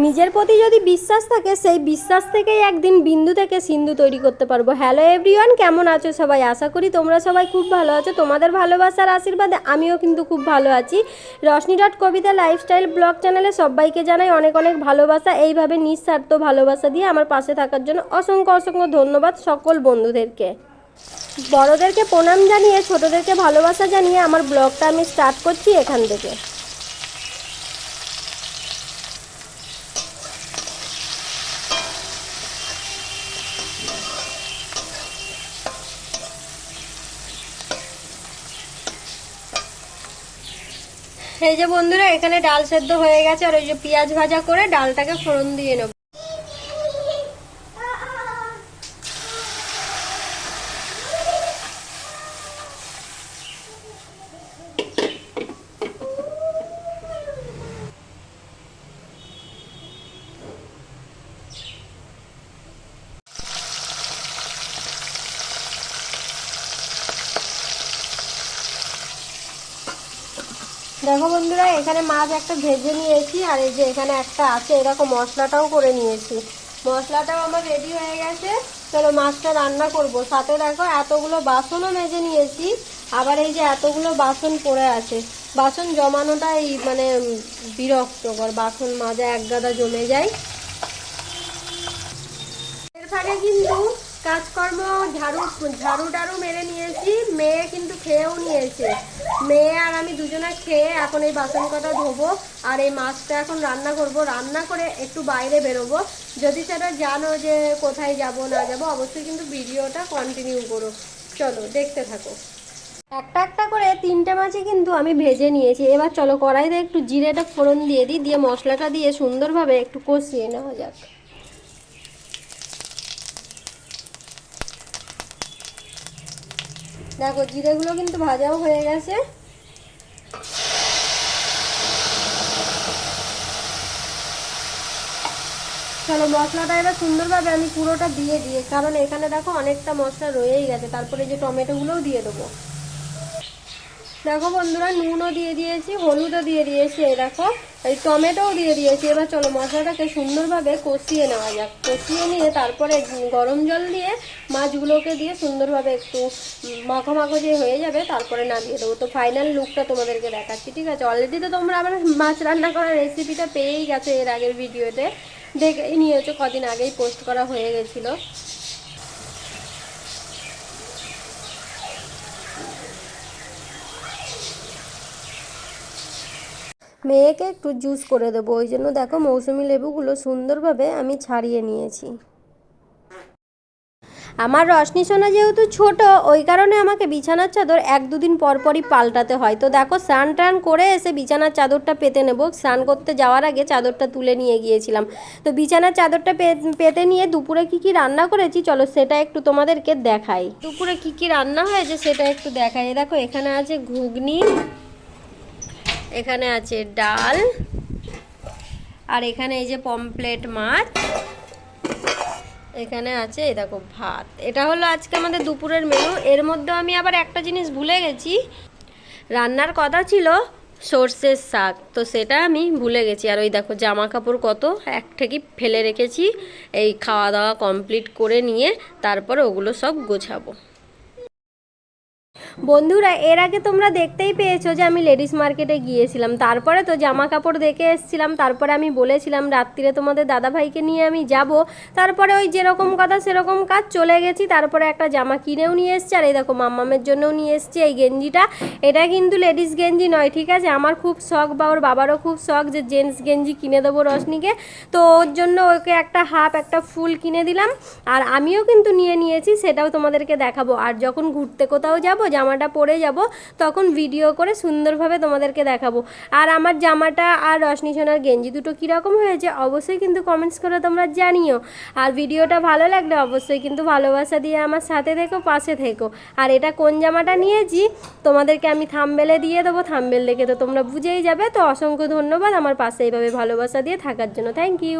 নিজের প্রতি যদি বিশ্বাস থাকে সেই বিশ্বাস থেকেই একদিন বিন্দু থেকে সিন্ধু তৈরি করতে পারবো। হ্যালো এভরিওয়ান, কেমন আছো সবাই? আশা করি তোমরা সবাই খুব ভালো আছো। তোমাদের ভালোবাসার আশীর্বাদে আমিও কিন্তু খুব ভালো আছি। রশ্মি.কবিতা লাইফস্টাইল ব্লগ চ্যানেলে সবাইকে জানাই অনেক অনেক ভালোবাসা। এইভাবে নিঃস্বার্থ ভালোবাসা দিয়ে আমার পাশে থাকার জন্য অসংখ্য অসংখ্য ধন্যবাদ সকল বন্ধুদেরকে। বড়োদেরকে প্রণাম জানিয়ে ছোটোদেরকে ভালোবাসা জানিয়ে আমার ব্লগটা আমি স্টার্ট করছি এখান থেকে। এই যে বন্ধুরা, এখানে ডাল সেদ্ধ হয়ে গেছে আর ওই যে পেঁয়াজ ভাজা করে ডালটাকে ফোড়ন দিয়ে নেব। দেখো বন্ধুরা, এখানে মাছ একটা ভেজে নিয়েছি আর এই যে এখানে একটা আছে, এরকম মশলাটাও করে নিয়েছি। মশলাটাও আমার রেডি হয়ে গেছে। চলো মাছটা রান্না করব। সাথে দেখো এতগুলো বাসনও মেজে নিয়েছি। আবার এই যে এতগুলো বাসন পড়ে আছে। বাসন জমানোটাই মানে বিরক্তকর, বাসন মাজা এক গাদা জমে যায়। এর ফাঁকে কিন্তু কাজকর্ম ঝাড়ু টাড়ু মেরে নিয়েছি। মেয়ে কিন্তু খেয়েও নিয়েছে। মেয়ে আর আমি দুজনে খেয়ে এখন এই বাসন কটা ধোবো আর এই মাছটা এখন রান্না করব। রান্না করে একটু বাইরে বেরোবো। যদি সেটা জানো যে কোথায় যাব না যাব, অবশ্যই কিন্তু ভিডিওটা কন্টিনিউ করো। চলো দেখতে থাকো। একটা একটা করে 3টে মাছই কিন্তু আমি ভেজে নিয়েছি। এবার চলো কড়াইতে একটু জিরেটা ফোড়ন দিয়ে দিই, দিয়ে মশলাটা দিয়ে সুন্দরভাবে একটু কষিয়ে নেওয়া যাক। দেখো জিরেগুলো কিন্তু ভাজাও হয়ে গেছে। চলো মশলাটা এবার সুন্দরভাবে আমি পুরোটা দিয়ে দিই, কারণ এখানে দেখো অনেকটা মশলা রয়েই গেছে। তারপরে যে টমেটোগুলোও দিয়ে দেবো। দেখো বন্ধুরা, নুনও দিয়ে দিয়েছি, হলুদও দিয়ে দিয়েছি, এই দেখো এই টমেটোও দিয়ে দিয়েছি। এবার চলো মশলাটাকে সুন্দরভাবে কষিয়ে নেওয়া যাক। কষিয়ে নিয়ে তারপরে গরম জল দিয়ে মাছগুলোকে দিয়ে সুন্দরভাবে একটু মাখো মাখো যে হয়ে যাবে তারপরে নামিয়ে দেবো। তো ফাইনাল লুকটা তোমাদেরকে দেখাচ্ছি, ঠিক আছে? অলরেডি তো তোমরা আমার মাছ রান্না করার রেসিপিটা পেয়েই গেছো এর আগের ভিডিওতে, দেখেই নিয়েছো, কদিন আগেই পোস্ট করা হয়ে গেছিলো। মেয়েকে একটু জুস করে দেবো, ওই জন্য দেখো মৌসুমি লেবুগুলো সুন্দরভাবে আমি ছাড়িয়ে নিয়েছি। আমার রশনি সোনা যেহেতু ছোট, ওই কারণে আমাকে বিছানার চাদর 1-2 দিন পর পরই পাল্টাতে হয়। তো দেখো স্নান টান করে এসে বিছানার চাদরটা পেতে নেব। স্নান করতে যাওয়ার আগে চাদরটা তুলে নিয়ে গিয়েছিলাম। তো বিছানার চাদরটা পেতে নিয়ে দুপুরে কি কি রান্না করেছি চলো সেটা একটু তোমাদেরকে দেখাই। দুপুরে কি কি রান্না হয়েছে সেটা একটু দেখাই। দেখো এখানে আছে ঘুগনি, এখানে আছে ডাল, আর এখানে এই যে পমপ্লেট মাছ, এখানে আছে এই দেখো ভাত। এটা হলো আজকে আমাদের দুপুরের মেনু। এর মধ্যে আমি আবার একটা জিনিস ভুলে গেছি, রান্নার কথা ছিল সর্ষের শাক, তো সেটা আমি ভুলে গেছি। আর ওই দেখো জামা কাপড় কত এক থেকে ফেলে রেখেছি। এই খাওয়া দাওয়া কমপ্লিট করে নিয়ে তারপরে ওগুলো সব গোছাবো। বন্ধুরা, এর আগে তোমরা দেখতেই পেয়েছো যে আমি লেডিস মার্কেটে গিয়েছিলাম। তারপরে তো জামা কাপড় দেখে এসেছিলাম। তারপরে আমি বলেছিলাম রাত্রিরে তোমাদের দাদাভাইকে নিয়ে আমি যাব। তারপরে ওই যেরকম কথা সেরকম কাজ, চলে গেছি। তারপরে একটা জামা কিনেও নিয়ে এসেছি। আর এই দেখো মাম্মামের জন্যও নিয়ে এসেছি এই গেঞ্জিটা। এটা কিন্তু লেডিস গেঞ্জি নয়, ঠিক আছে? আমার খুব শখ, বা ওর বাবারও খুব শখ যে জেন্টস গেঞ্জি কিনে দেবো রশনিকে। তো ওর জন্য ওকে একটা হাফ একটা ফুল কিনে দিলাম। আর আমিও কিন্তু নিয়ে নিয়েছি, সেটাও তোমাদেরকে দেখাবো। আর যখন ঘুরতে কোথাও যাবো জামাটা পরে যাব, তখন ভিডিও করে সুন্দরভাবে তোমাদেরকে দেখাবো। আর আমার জামাটা আর রশনি সোনার গেঞ্জি দুটো কীরকম হয়েছে অবশ্যই কিন্তু কমেন্টস করে তোমরা জানিও। আর ভিডিওটা ভালো লাগলে অবশ্যই কিন্তু ভালোবাসা দিয়ে আমার সাথে থেকো, পাশে থেকো। আর এটা কোন জামাটা নিয়েছি তোমাদেরকে আমি থাম্বনেলে দিয়ে দেবো, থাম্বনেল দেখে তো তোমরা বুঝেই যাবে। তো অসংখ্য ধন্যবাদ আমার পাশে এইভাবে ভালোবাসা দিয়ে থাকার জন্য। Thank you.